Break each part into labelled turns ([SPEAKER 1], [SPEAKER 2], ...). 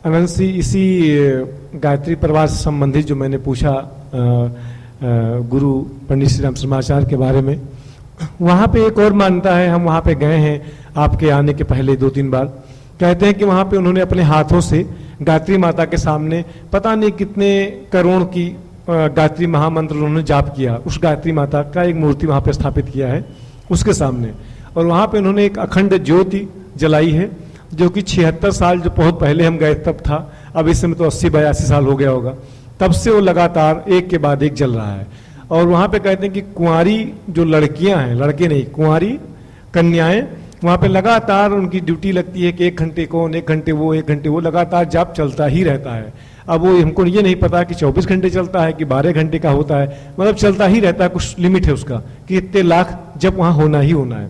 [SPEAKER 1] अनंत सिंह, इसी गायत्री परिवार से संबंधित जो मैंने पूछा गुरु पंडित श्री राम शर्माचार्य के बारे में, वहाँ पे एक और मान्यता है, हम वहाँ पे गए हैं आपके आने के पहले 2-3 बार। कहते हैं कि वहाँ पे उन्होंने अपने हाथों से गायत्री माता के सामने पता नहीं कितने करोड़ की गायत्री महामंत्र उन्होंने जाप किया। उस गायत्री माता का एक मूर्ति वहाँ पे स्थापित किया है उसके सामने, और वहाँ पे उन्होंने एक अखंड ज्योति जलाई है, जो कि 76 साल, जो बहुत पहले हम गए तब था, अब इस समय तो 80-82 साल हो गया होगा, तब से वो लगातार एक के बाद एक जल रहा है। और वहाँ पे कहते हैं कि कुंवारी जो लड़कियां हैं, लड़के नहीं, कुंवारी कन्याएं, वहाँ पे लगातार उनकी ड्यूटी लगती है कि 1 घंटे कौन, 1 घंटे वो, 1 घंटे वो, लगातार जाप चलता ही रहता है। अब वो हमको ये नहीं पता कि 24 घंटे चलता है कि 12 घंटे का होता है, मतलब चलता ही रहता है, कुछ लिमिट है उसका कि इतने लाख जब वहाँ होना ही होना है।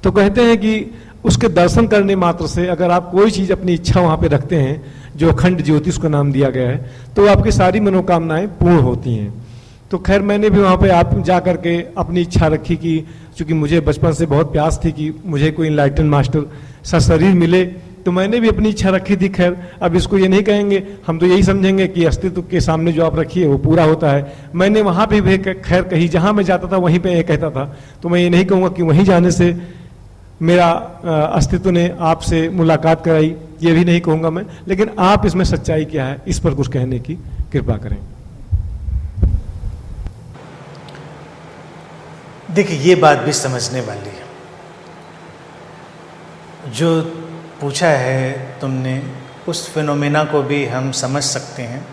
[SPEAKER 1] तो कहते हैं कि उसके दर्शन करने मात्र से अगर आप कोई चीज़ अपनी इच्छा वहाँ पे रखते हैं, जो अखंड ज्योति उसका नाम दिया गया है, तो आपकी सारी मनोकामनाएं पूर्ण होती हैं। तो खैर मैंने भी वहाँ पे आप जा करके अपनी इच्छा रखी कि चूँकि मुझे बचपन से बहुत प्यास थी कि मुझे कोई इनलाइटन मास्टर सा शरीर मिले, तो मैंने भी अपनी इच्छा रखी थी। खैर अब इसको ये नहीं कहेंगे, हम तो यही समझेंगे कि अस्तित्व के सामने जो आप रखिए वो पूरा होता है। मैंने वहाँ भी खैर कहीं जहाँ मैं जाता था वहीं पे ये कहता था, तो मैं ये नहीं कहूँगा कि वहीं जाने से मेरा अस्तित्व ने आपसे मुलाकात कराई, ये भी नहीं कहूँगा मैं, लेकिन आप इसमें सच्चाई क्या है इस पर कुछ कहने की कृपा करें।
[SPEAKER 2] देखिए, ये बात भी समझने वाली है। जो पूछा है तुमने, उस फिनोमेना को भी हम समझ सकते हैं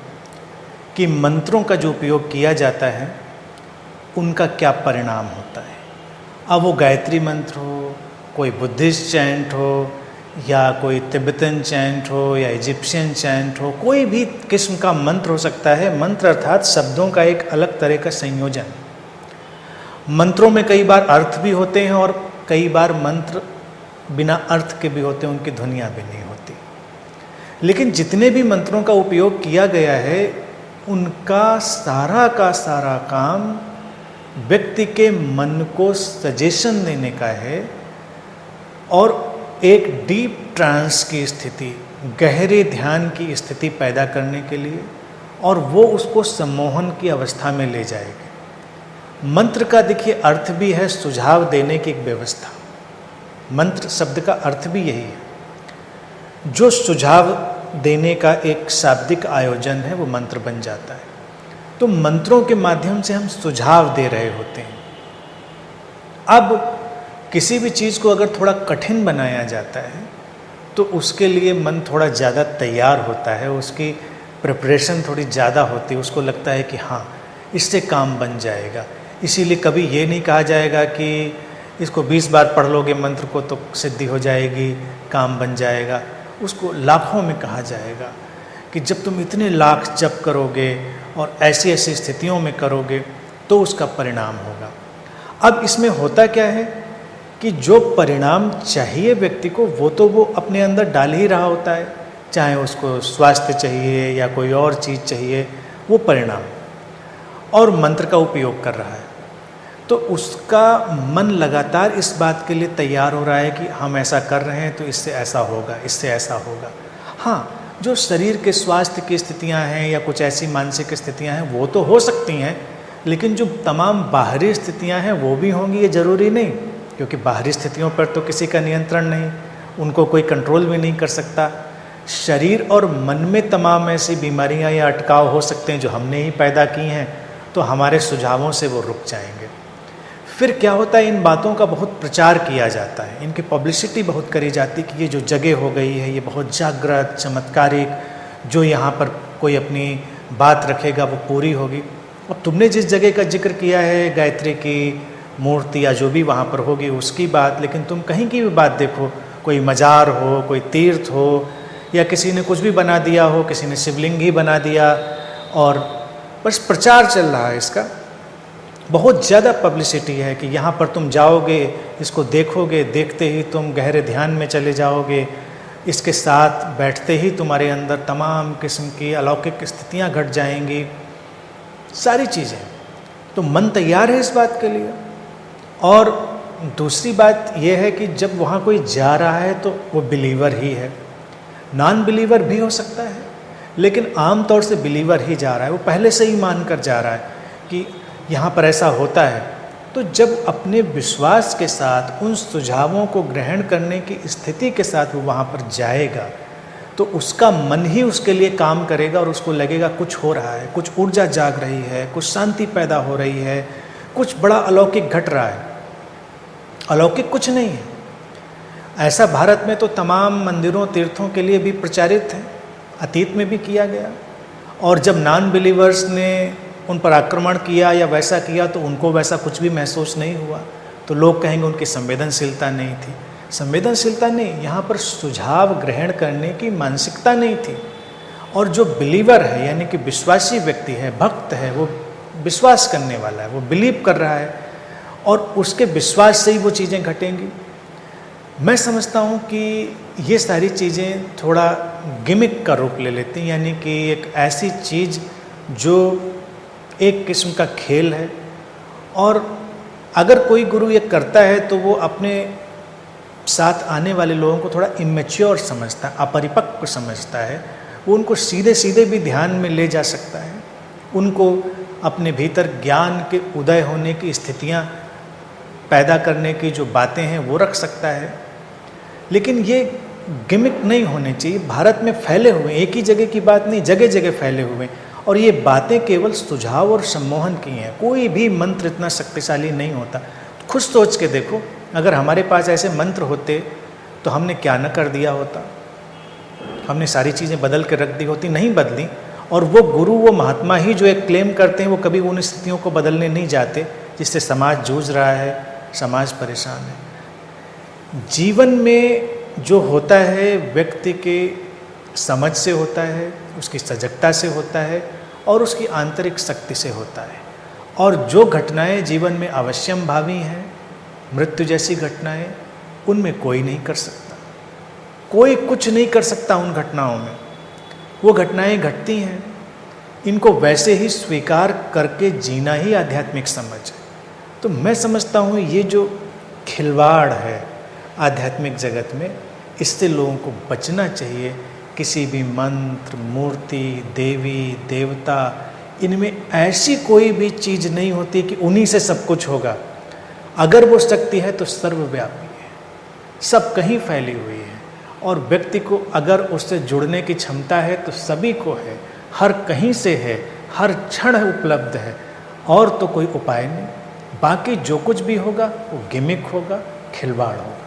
[SPEAKER 2] कि मंत्रों का जो उपयोग किया जाता है उनका क्या परिणाम होता है। अब वो गायत्री मंत्र हो, कोई बुद्धिस्ट चैंट हो, या कोई तिब्बतन चैंट हो, या इजिप्शियन चैंट हो, कोई भी किस्म का मंत्र हो सकता है। मंत्र अर्थात शब्दों का एक अलग तरह का संयोजन। मंत्रों में कई बार अर्थ भी होते हैं और कई बार मंत्र बिना अर्थ के भी होते हैं, उनकी ध्वनियाँ भी नहीं होती। लेकिन जितने भी मंत्रों का उपयोग किया गया है, उनका सारा का सारा काम व्यक्ति के मन को सजेशन देने का है और एक डीप ट्रांस की स्थिति, गहरे ध्यान की स्थिति पैदा करने के लिए, और वो उसको सम्मोहन की अवस्था में ले जाएगा। मंत्र का देखिए अर्थ भी है सुझाव देने की एक व्यवस्था। मंत्र शब्द का अर्थ भी यही है। जो सुझाव देने का एक शाब्दिक आयोजन है वो मंत्र बन जाता है। तो मंत्रों के माध्यम से हम सुझाव दे रहे होते हैं। अब किसी भी चीज़ को अगर थोड़ा कठिन बनाया जाता है तो उसके लिए मन थोड़ा ज़्यादा तैयार होता है, उसकी प्रिपरेशन थोड़ी ज़्यादा होती है। उसको लगता है कि हाँ, इससे काम बन जाएगा। इसीलिए कभी ये नहीं कहा जाएगा कि इसको 20 बार पढ़ लोगे मंत्र को तो सिद्धि हो जाएगी, काम बन जाएगा। उसको लाखों में कहा जाएगा कि जब तुम इतने लाख जप करोगे और ऐसी ऐसी स्थितियों में करोगे तो उसका परिणाम होगा। अब इसमें होता क्या है कि जो परिणाम चाहिए व्यक्ति को वो तो वो अपने अंदर डाल ही रहा होता है, चाहे उसको स्वास्थ्य चाहिए या कोई और चीज़ चाहिए, वो परिणाम, और मंत्र का उपयोग कर रहा है। तो उसका मन लगातार इस बात के लिए तैयार हो रहा है कि हम ऐसा कर रहे हैं तो इससे ऐसा होगा, इससे ऐसा होगा। हाँ, जो शरीर के स्वास्थ्य की स्थितियां हैं या कुछ ऐसी मानसिक स्थितियां हैं वो तो हो सकती हैं, लेकिन जो तमाम बाहरी स्थितियां हैं वो भी होंगी, ये ज़रूरी नहीं, क्योंकि बाहरी स्थितियों पर तो किसी का नियंत्रण नहीं, उनको कोई कंट्रोल भी नहीं कर सकता। शरीर और मन में तमाम ऐसी बीमारियां या अटकाव हो सकते हैं जो हमने ही पैदा की हैं, तो हमारे सुझावों से वो रुक जाएंगे। फिर क्या होता है, इन बातों का बहुत प्रचार किया जाता है, इनकी पब्लिसिटी बहुत करी जाती है कि ये जो जगह हो गई है ये बहुत जागृत, चमत्कारिक, जो यहाँ पर कोई अपनी बात रखेगा वो पूरी होगी। अब तुमने जिस जगह का जिक्र किया है, गायत्री की मूर्ति या जो भी वहाँ पर होगी उसकी बात, लेकिन तुम कहीं की भी बात देखो, कोई मज़ार हो, कोई तीर्थ हो, या किसी ने कुछ भी बना दिया हो, किसी ने शिवलिंग ही बना दिया और बस प्रचार चल रहा है इसका। बहुत ज़्यादा पब्लिसिटी है कि यहाँ पर तुम जाओगे, इसको देखोगे, देखते ही तुम गहरे ध्यान में चले जाओगे, इसके साथ बैठते ही तुम्हारे अंदर तमाम किस्म की अलौकिक स्थितियाँ घट जाएंगी, सारी चीज़ें। तो मन तैयार है इस बात के लिए। और दूसरी बात यह है कि जब वहाँ कोई जा रहा है तो वो बिलीवर ही है। नॉन बिलीवर भी हो सकता है, लेकिन आमतौर से बिलीवर ही जा रहा है, वो पहले से ही मान कर जा रहा है कि यहाँ पर ऐसा होता है। तो जब अपने विश्वास के साथ उन सुझावों को ग्रहण करने की स्थिति के साथ वो वहाँ पर जाएगा, तो उसका मन ही उसके लिए काम करेगा और उसको लगेगा कुछ हो रहा है, कुछ ऊर्जा जाग रही है, कुछ शांति पैदा हो रही है, कुछ बड़ा अलौकिक घट रहा है। अलौकिक कुछ नहीं है। ऐसा भारत में तो तमाम मंदिरों तीर्थों के लिए भी प्रचारित है, अतीत में भी किया गया। और जब नॉन बिलीवर्स ने उन पर आक्रमण किया या वैसा किया तो उनको वैसा कुछ भी महसूस नहीं हुआ, तो लोग कहेंगे उनकी संवेदनशीलता नहीं थी। संवेदनशीलता नहीं, यहाँ पर सुझाव ग्रहण करने की मानसिकता नहीं थी। और जो बिलीवर है यानी कि विश्वासी व्यक्ति है, भक्त है, वो विश्वास करने वाला है, वो बिलीव कर रहा है और उसके विश्वास से ही वो चीज़ें घटेंगी। मैं समझता हूँ कि ये सारी चीज़ें थोड़ा गिमिक का रूप ले लेती हैं, यानी कि एक ऐसी चीज़ जो एक किस्म का खेल है। और अगर कोई गुरु ये करता है तो वो अपने साथ आने वाले लोगों को थोड़ा इमेच्योर समझता है, अपरिपक्व समझता है। वो उनको सीधे सीधे भी ध्यान में ले जा सकता है, उनको अपने भीतर ज्ञान के उदय होने की स्थितियाँ पैदा करने की जो बातें हैं वो रख सकता है। लेकिन ये गिमिक नहीं होने चाहिए। भारत में फैले हुए, एक ही जगह की बात नहीं, जगह जगह फैले हुए, और ये बातें केवल सुझाव और सम्मोहन की हैं। कोई भी मंत्र इतना शक्तिशाली नहीं होता। खुद सोच के देखो, अगर हमारे पास ऐसे मंत्र होते तो हमने क्या न कर दिया होता। हमने सारी चीज़ें बदल के रख दी होती, नहीं बदली। और वो गुरु, वो महात्मा ही जो एक क्लेम करते हैं, वो कभी उन स्थितियों को बदलने नहीं जाते जिससे समाज जूझ रहा है, समाज परेशान है। जीवन में जो होता है व्यक्ति के समझ से होता है, उसकी सजगता से होता है और उसकी आंतरिक शक्ति से होता है। और जो घटनाएं जीवन में अवश्यम भावी हैं, मृत्यु जैसी घटनाएं, उनमें कोई नहीं कर सकता, कोई कुछ नहीं कर सकता उन घटनाओं में। वो घटनाएं घटती हैं, इनको वैसे ही स्वीकार करके जीना ही आध्यात्मिक समझ है। तो मैं समझता हूँ ये जो खिलवाड़ है आध्यात्मिक जगत में, इससे लोगों को बचना चाहिए। किसी भी मंत्र, मूर्ति, देवी, देवता, इनमें ऐसी कोई भी चीज़ नहीं होती कि उन्हीं से सब कुछ होगा। अगर वो शक्ति है तो सर्वव्यापी है, सब कहीं फैली हुई है। और व्यक्ति को अगर उससे जुड़ने की क्षमता है तो सभी को है, हर कहीं से है, हर क्षण उपलब्ध है। और तो कोई उपाय नहीं। बाकी जो कुछ भी होगा वो गिमिक होगा, खिलवाड़ होगा।